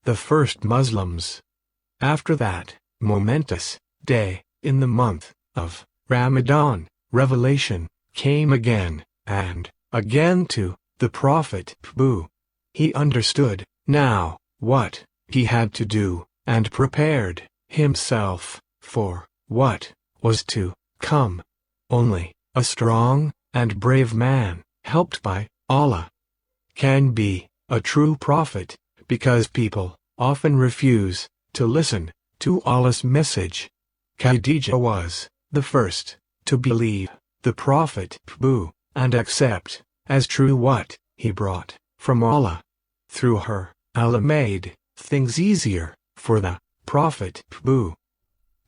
the first Muslims. After that momentous day, in the month of Ramadan, revelation came again and again to the Prophet. He understood now what he had to do, and prepared himself for what was to come. Only a strong and brave man, helped by Allah, can be a true prophet, because people often refuse to listen to Allah's message. Khadija was the first to believe the Prophet and accept as true what he brought from Allah. Through her, Allah made things easier for the Prophet.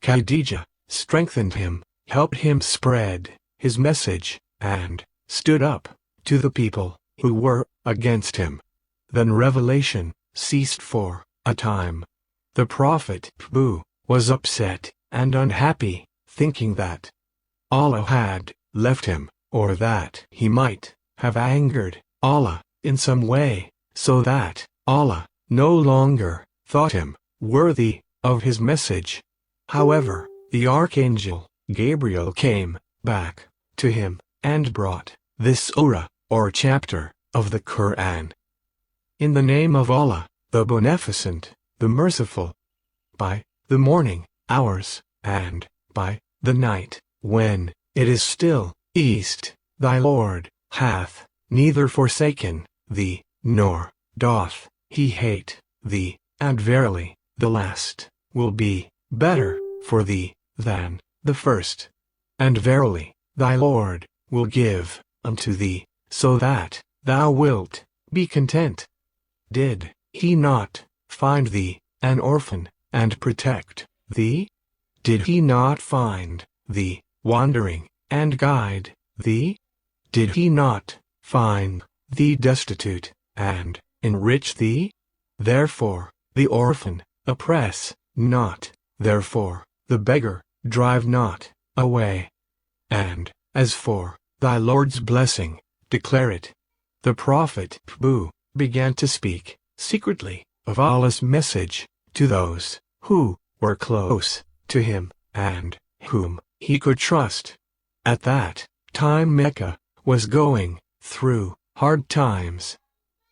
Khadija strengthened him, helped him spread his message, and stood up to the people who were against him. Then revelation ceased for a time. The Prophet was upset and unhappy, thinking that Allah had left him, or that he might have angered Allah in some way, so that Allah no longer thought him worthy of his message. However, the Archangel Gabriel came back to him and brought this surah, or chapter, of the Quran. In the name of Allah, the Beneficent, the Merciful. By the morning hours, and by the night, when it is still east, thy Lord hath neither forsaken thee, nor doth he hate thee, and verily, the last will be better for thee than the first. And verily, thy Lord will give unto thee, so that thou wilt be content. Did he not find thee an orphan, and protect thee? Did he not find thee wandering, and guide thee? Did he not find thee destitute, and enrich thee? Therefore, the orphan oppress not, therefore, the beggar drive not away. And as for thy Lord's blessing, declare it. The Prophet began to speak secretly of Allah's message to those who were close to him, and whom he could trust. At that time Mecca was going through hard times.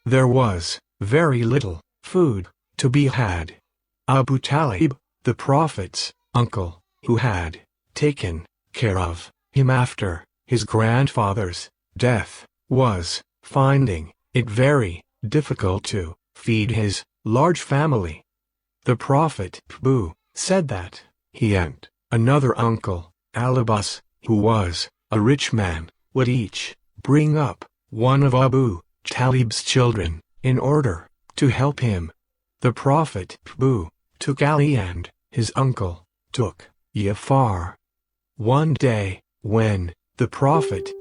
There was very little food to be had. Abu Talib, the Prophet's uncle, who had taken care of him after his grandfather's death, was finding it very difficult to feed his large family. The Prophet said that he and another uncle, Al-Abbas, who was a rich man, would each bring up one of Abu Talib's children, in order to help him. The Prophet took Ali, and his uncle took Jafar. One day, when the Prophet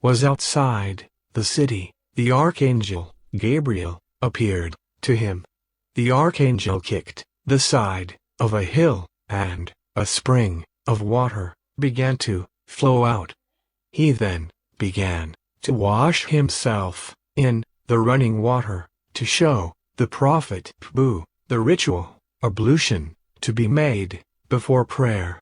was outside the city, the Archangel Gabriel appeared to him. The Archangel kicked the side of a hill, and a spring of water began to flow out. He then began to wash himself in the running water, to show the Prophet the ritual ablution to be made before prayer.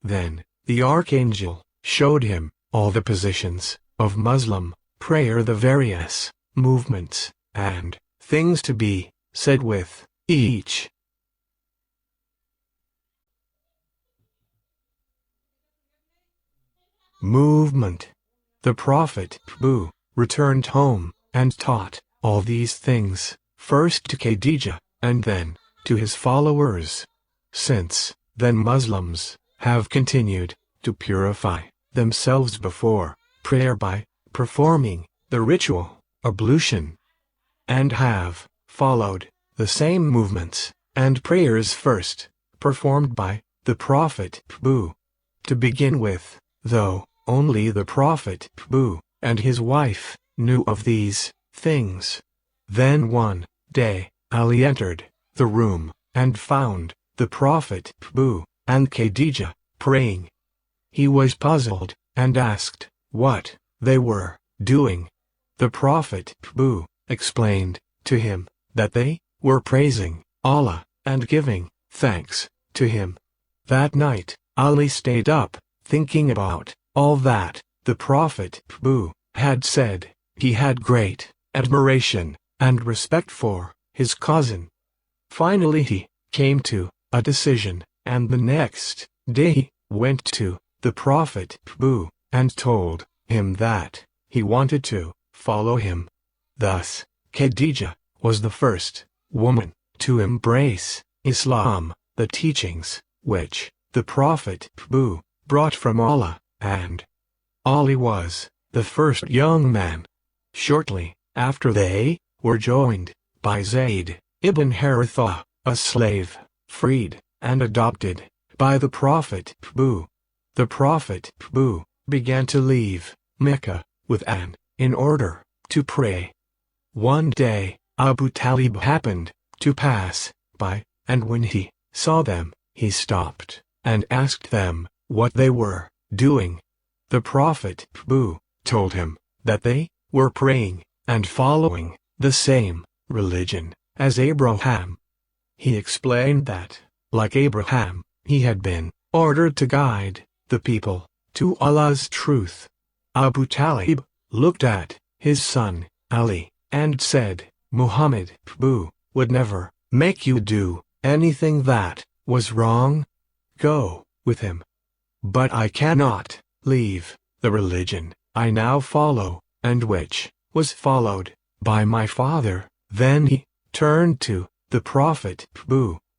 Then the Archangel showed him all the positions of Muslim prayer, the various movements and things to be said with each movement. The Prophet returned home and taught all these things, first to Khadija, and then to his followers. Since then Muslims have continued to purify themselves before prayer by performing the ritual ablution, and have followed the same movements and prayers first performed by the Prophet to begin with, though only the Prophet and his wife knew of these things. Then one day Ali entered the room and found the Prophet and Khadija praying. He was puzzled and asked what they were doing. The Prophet explained to him that they were praising Allah, and giving thanks to him. That night, Ali stayed up, thinking about all that the Prophet had said. He had great admiration and respect for his cousin. Finally he came to a decision, and the next day he went to the Prophet and told him that he wanted to follow him. Thus, Khadija was the first woman to embrace Islam, the teachings which the Prophet brought from Allah, and Ali was the first young man. Shortly after, they were joined by Zayd ibn Haritha, a slave, freed and adopted by the Prophet. The Prophet began to leave Mecca with an in order to pray. One day, Abu Talib happened to pass by, and when he saw them, he stopped and asked them what they were doing. The Prophet told him that they were praying and following the same religion as Abraham. He explained that, like Abraham, he had been ordered to guide the people to Allah's truth. Abu Talib looked at his son, Ali, and said, Muhammad would never make you do anything that was wrong. Go with him. But I cannot leave the religion I now follow, and which was followed by my father. Then he turned to the Prophet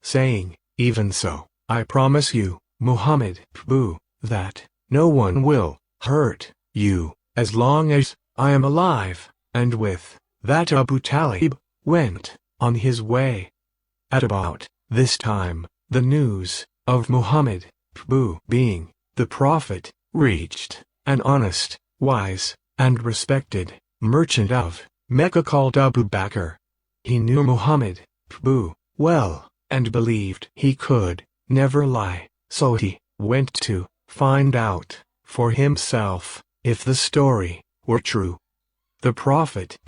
saying, Even so, I promise you, Muhammad that no one will hurt you as long as I am alive. And with that Abu Talib went on his way. At about this time, the news of Muhammad being the Prophet reached an honest, wise, and respected merchant of Mecca called Abu Bakr. He knew Muhammad well, and believed he could never lie, so he went to find out for himself if the story were true. The Prophet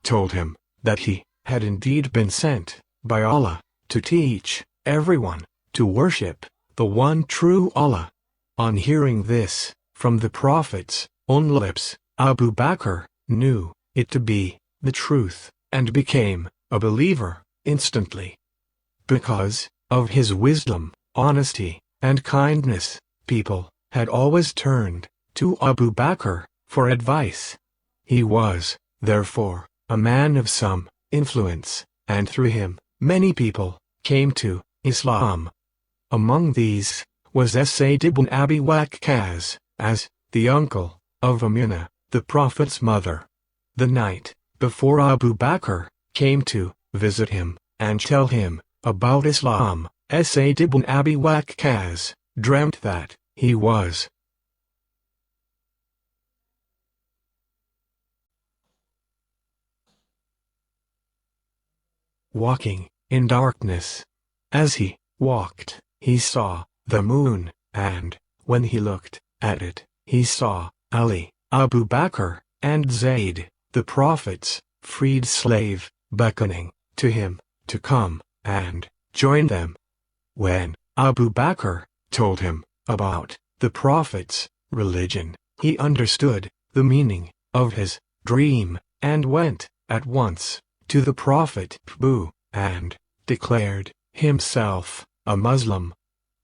told him that he had indeed been sent by Allah to teach everyone to worship the one true Allah. On hearing this from the Prophet's own lips, Abu Bakr knew it to be the truth, and became a believer instantly. Because of his wisdom, honesty, and kindness, people had always turned to Abu Bakr for advice. He was, therefore, a man of some influence, and through him, many people came to Islam. Among these was Sayd ibn Abi Waqqas, as the uncle of Amina, the Prophet's mother. The night before Abu Bakr came to visit him and tell him about Islam, Sayd ibn Abi Waqqas dreamt that he was walking in darkness. As he walked, he saw the moon, and when he looked at it, he saw Ali, Abu Bakr, and Zayd, the Prophet's freed slave, beckoning to him to come and join them. When Abu Bakr told him about the Prophet's religion, he understood the meaning of his dream, and went at once to the Prophet and declared himself a Muslim.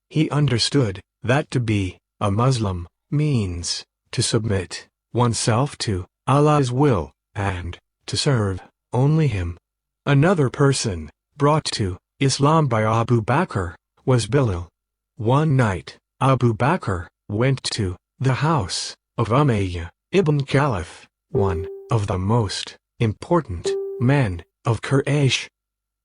He understood that to be a Muslim means to submit oneself to Allah's will, and to serve only Him. Another person brought to Islam by Abu Bakr was Bilal. One night, Abu Bakr went to the house of Umayyah ibn Khalaf, one of the most important men of Quraysh.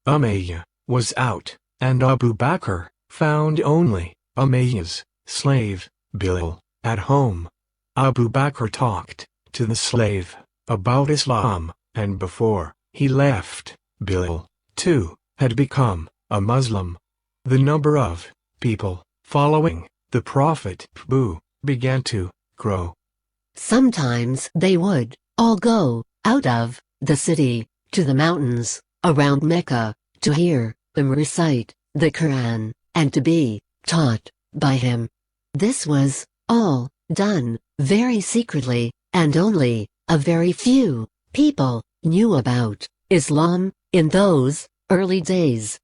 Umayyah was out, and Abu Bakr found only Umayyah's slave, Bilal, at home. Abu Bakr talked to the slave about Islam, and before he left, Bilal, too, had become a Muslim. The number of people following the Prophet began to grow. Sometimes they would all go out of the city to the mountains around Mecca to hear them recite the Quran, and to be taught by him. This was all done very secretly, and only a very few people knew about Islam in those early days.